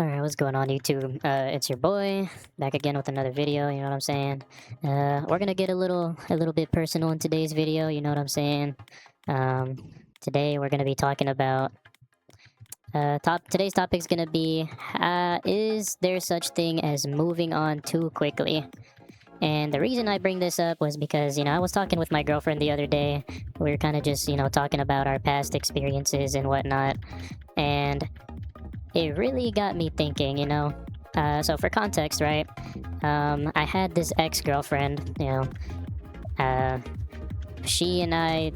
Alright, what's going on YouTube? It's your boy back again with another video, you know what I'm saying? We're gonna get a little bit personal in today's video, you know what I'm saying? Um, Today we're gonna be talking about today's topic is gonna be is there such thing as moving on too quickly? And the reason I bring this up was because, I was talking with my girlfriend the other day. We were kind of just, talking about our past experiences and whatnot. And it really got me thinking, So for context, right? I had this ex-girlfriend, uh, she and I,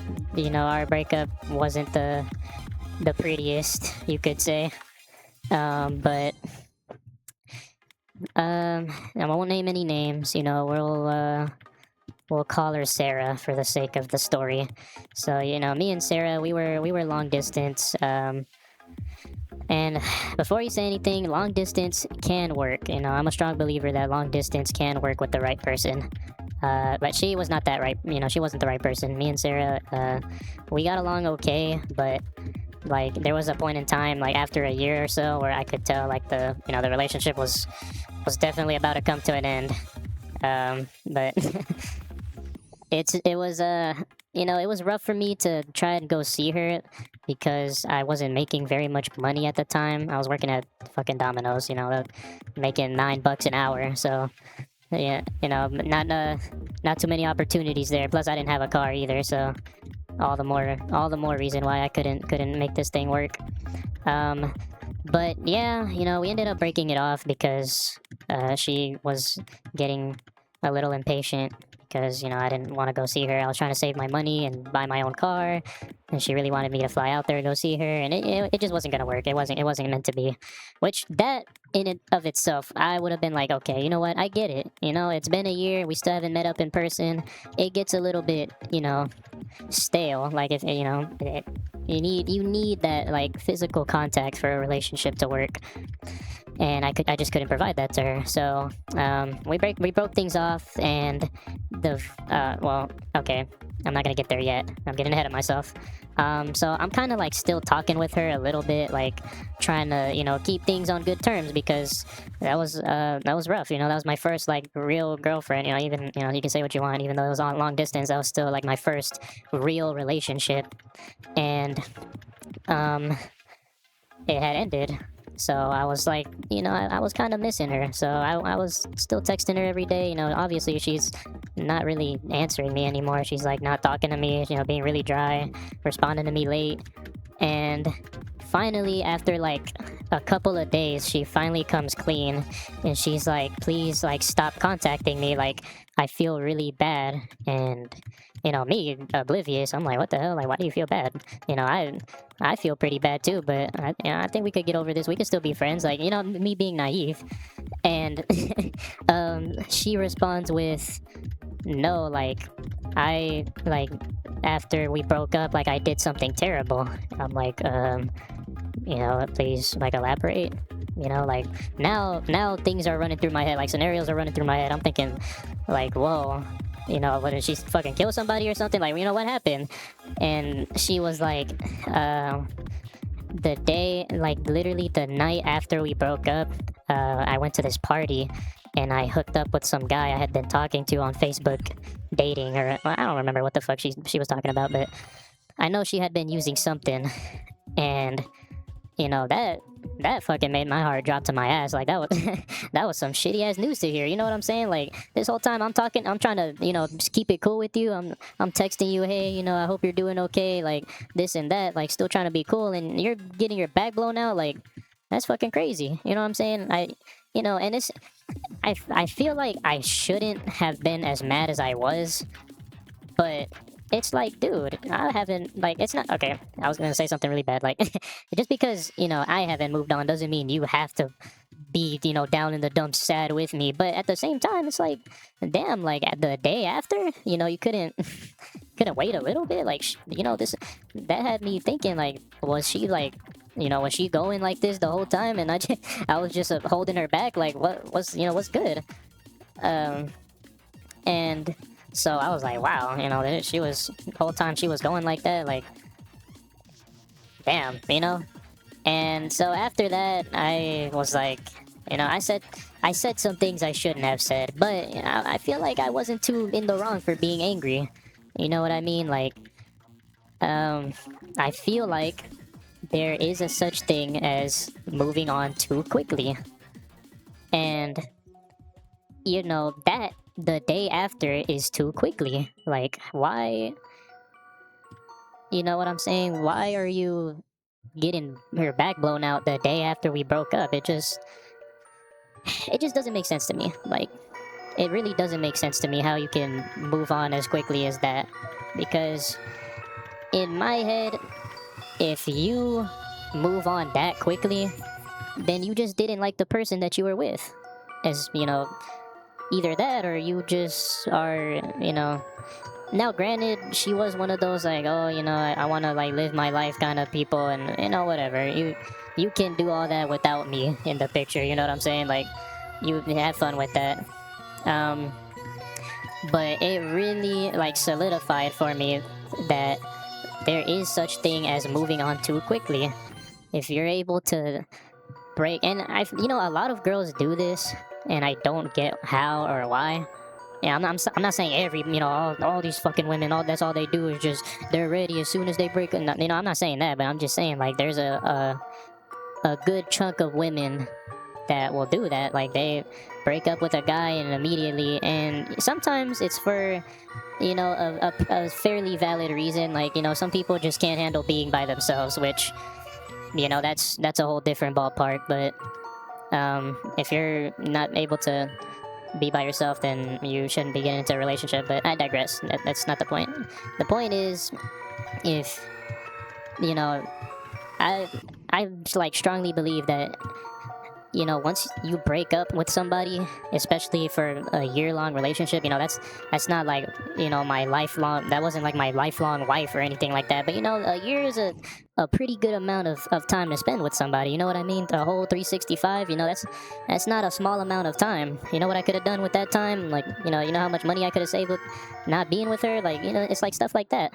our breakup wasn't the prettiest, you could say. But I won't name any names. We'll call her Sarah for the sake of the story. So me and Sarah, we were long distance. And before you say anything, long distance can work. I'm a strong believer that long distance can work with the right person. But she was not that right. She wasn't the right person. Me and Sarah, we got along okay, but like there was a point in time, like after a year or so, where I could tell like the relationship was definitely about to come to an end. But it was rough for me to try and go see her because I wasn't making very much money at the time. I was working at fucking Domino's, making $9 an hour. So yeah, not too many opportunities there. Plus, I didn't have a car either, so all the more reason why I couldn't make this thing work. But yeah, we ended up breaking it off because she was getting a little impatient because I didn't want to go see her. I was trying to save my money and buy my own car, and she really wanted me to fly out there and go see her, and it just wasn't gonna work. It wasn't meant to be. Which that in and of itself, I would have been like, okay, you know what? I get it. It's been a year. We still haven't met up in person. It gets a little bit, stale. Like if you need that like physical contact for a relationship to work, and I just couldn't provide that to her. So we broke things off, and okay, I'm not gonna get there yet. I'm getting ahead of myself. So I'm kind of like still talking with her a little bit, like trying to keep things on good terms because that was rough. That was my first like real girlfriend. Even you can say what you want, even though it was on long distance, that was still like my first real relationship, and um it had ended. So I was like, I was kind of missing her. So I was still texting her every day. Obviously she's not really answering me anymore. She's like not talking to me, being really dry, responding to me late. And finally, after like a couple of days, she finally comes clean and she's like, please, like, stop contacting me. Like, I feel really bad. And me oblivious, I'm like, what the hell? Like, why do you feel bad? I feel pretty bad too, but I think we could get over this. We could still be friends. Like, me being naive. And she responds with, no, like, I, like, after we broke up, like, I did something terrible. I'm like, please, like, elaborate. Like, now things are running through my head. Like, scenarios are running through my head. I'm thinking, like, whoa. What did she fucking kill somebody or something? Like, what happened? And she was like, the day, like, literally the night after we broke up, I went to this party and I hooked up with some guy I had been talking to on Facebook, dating, or well, I don't remember what the fuck she was talking about, but I know she had been using something, and that fucking made my heart drop to my ass. Like that was that was some shitty ass news to hear. You know what I'm saying? Like this whole time I'm trying to just keep it cool with you. I'm texting you, hey, I hope you're doing okay. Like this and that. Like still trying to be cool, and you're getting your back blown out. Like that's fucking crazy. You know what I'm saying? And I feel like I shouldn't have been as mad as I was, but it's like, dude, I haven't, like, it's not okay. I was gonna say something really bad, like, just because I haven't moved on doesn't mean you have to be down in the dumps sad with me. But at the same time, it's like, damn, like the day after, you couldn't wait a little bit, like, this that had me thinking, like, was she like, was she going like this the whole time, and I was just holding her back, like, what's good, and so I was like, wow, she was the whole time she was going like that, like, damn, And so after that, I was like, I said some things I shouldn't have said, but I feel like I wasn't too in the wrong for being angry. You know what I mean? Like, um, I feel like there is a such thing as moving on too quickly. And, that the day after is too quickly. Like, why? You know what I'm saying? Why are you getting her back blown out the day after we broke up? It just doesn't make sense to me. Like, it really doesn't make sense to me how you can move on as quickly as that. Because in my head, if you move on that quickly, then you just didn't like the person that you were with. As, either that or you just are, now granted, she was one of those like, oh, I want to like live my life kind of people, and whatever. You can do all that without me in the picture, you know what I'm saying? Like, you have fun with that. Um, but it really like solidified for me that there is such thing as moving on too quickly. If you're able to break, and a lot of girls do this, and I don't get how or why. Yeah, I'm not saying every, all these fucking women, that's all they do is just, they're ready as soon as they break, I'm not saying that, but I'm just saying, like, there's a good chunk of women that will do that. Like, they break up with a guy and immediately, and sometimes it's for, a fairly valid reason. Like, some people just can't handle being by themselves, which, that's a whole different ballpark. But if you're not able to be by yourself, then you shouldn't be getting into a relationship. But I digress. That's not the point. The point is, if I I like strongly believe that once you break up with somebody, especially for a year-long relationship, that's not like my lifelong. That wasn't like my lifelong wife or anything like that. But a year is a pretty good amount of time to spend with somebody. You know what I mean? The whole 365. That's not a small amount of time. You know what I could have done with that time? Like, how much money I could have saved with not being with her. Like, it's like stuff like that.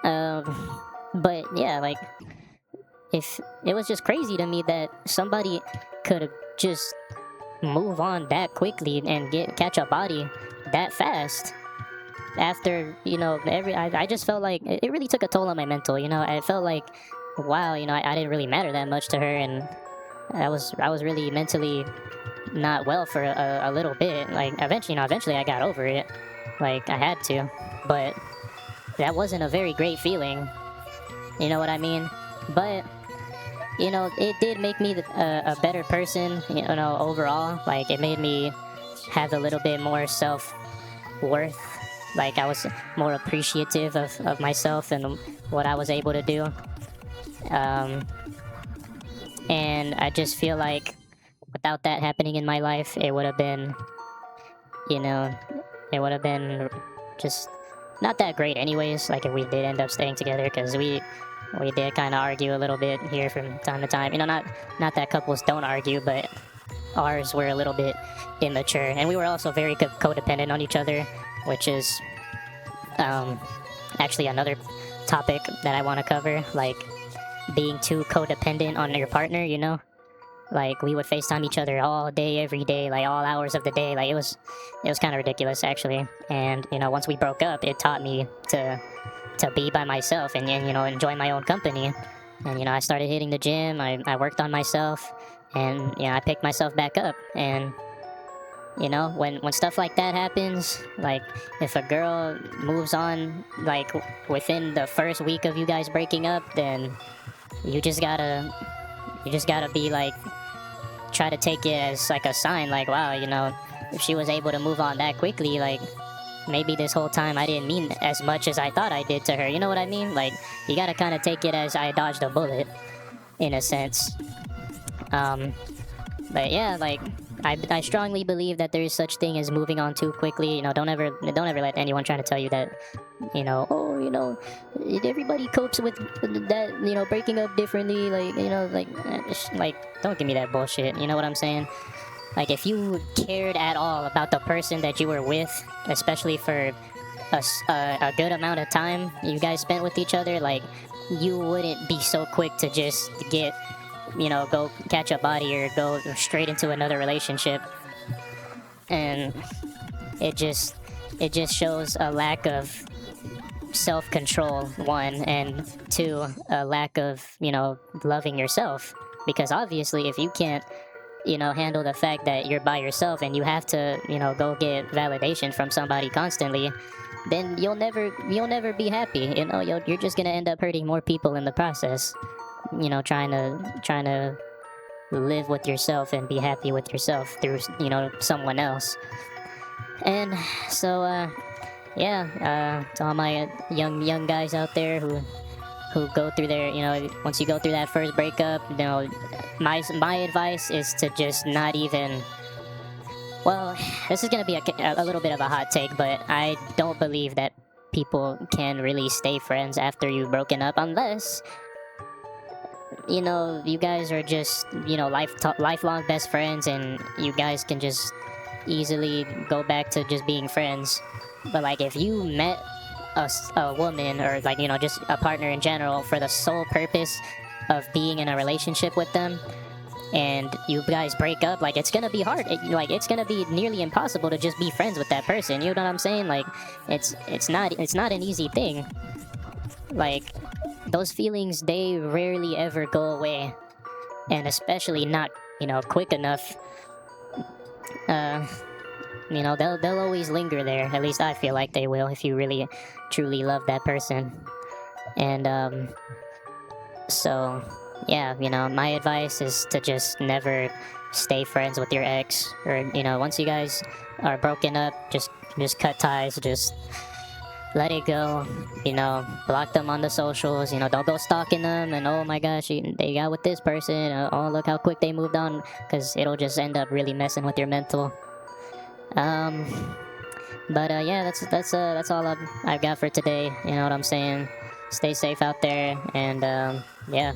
But yeah, like, if it was just crazy to me that somebody could have just move on that quickly and catch a body that fast after I just felt like it really took a toll on my mental. I felt like, wow, I didn't really matter that much to her, and I was really mentally not well for a little bit. Like, eventually I got over it, like I had to, but that wasn't a very great feeling, you know what I mean? But it did make me a better person, overall. Like, it made me have a little bit more self-worth. Like, I was more appreciative of myself and what I was able to do. And I just feel like without that happening in my life, it would have been, just not that great anyways. Like, if we did end up staying together, because we did kind of argue a little bit here from time to time. Not that couples don't argue, but ours were a little bit immature, and we were also very codependent on each other, which is actually another topic that I want to cover. Like, being too codependent on your partner. Like, we would FaceTime each other all day, every day, like all hours of the day. Like, it was kind of ridiculous, actually. And once we broke up, it taught me to be by myself and enjoy my own company. And I started hitting the gym. I worked on myself, and I picked myself back up. And when stuff like that happens, like if a girl moves on like within the first week of you guys breaking up, then you just gotta be like, try to take it as like a sign, like, wow, if she was able to move on that quickly, like, maybe this whole time I didn't mean as much as I thought I did to her. You know what I mean? Like, you gotta kind of take it as I dodged a bullet, in a sense. But yeah, like, I strongly believe that there is such thing as moving on too quickly. Don't ever let anyone try to tell you that, everybody copes with that, breaking up differently. Like, don't give me that bullshit. You know what I'm saying? Like, if you cared at all about the person that you were with, especially for a good amount of time you guys spent with each other, like, you wouldn't be so quick to just get go catch a body or go straight into another relationship. And it just it just shows a lack of self-control, one, and two, a lack of loving yourself. Because obviously, if you can't handle the fact that you're by yourself and you have to go get validation from somebody constantly, then you'll never be happy. You're just gonna end up hurting more people in the process, trying to live with yourself and be happy with yourself through someone else. And so to all my young guys out there who go through their once you go through that first breakup, my advice is to just not even, well, this is gonna be a little bit of a hot take, but I don't believe that people can really stay friends after you've broken up, unless you guys are just lifelong best friends, and you guys can just easily go back to just being friends. But like, if you met a woman, or like just a partner in general, for the sole purpose of being in a relationship with them, and you guys break up, like, it's gonna be hard. It's gonna be nearly impossible to just be friends with that person. You know what I'm saying? Like, it's not an easy thing. Like, those feelings, they rarely ever go away, and especially not quick enough. They'll always linger there. At least I feel like they will, if you really truly love that person. And so yeah, my advice is to just never stay friends with your ex, or once you guys are broken up, just cut ties, just let it go. Block them on the socials. Don't go stalking them, and oh my gosh, they got with this person, oh look how quick they moved on, because it'll just end up really messing with your mental. But yeah, that's all I've got for today. You know what I'm saying? Stay safe out there, and yeah.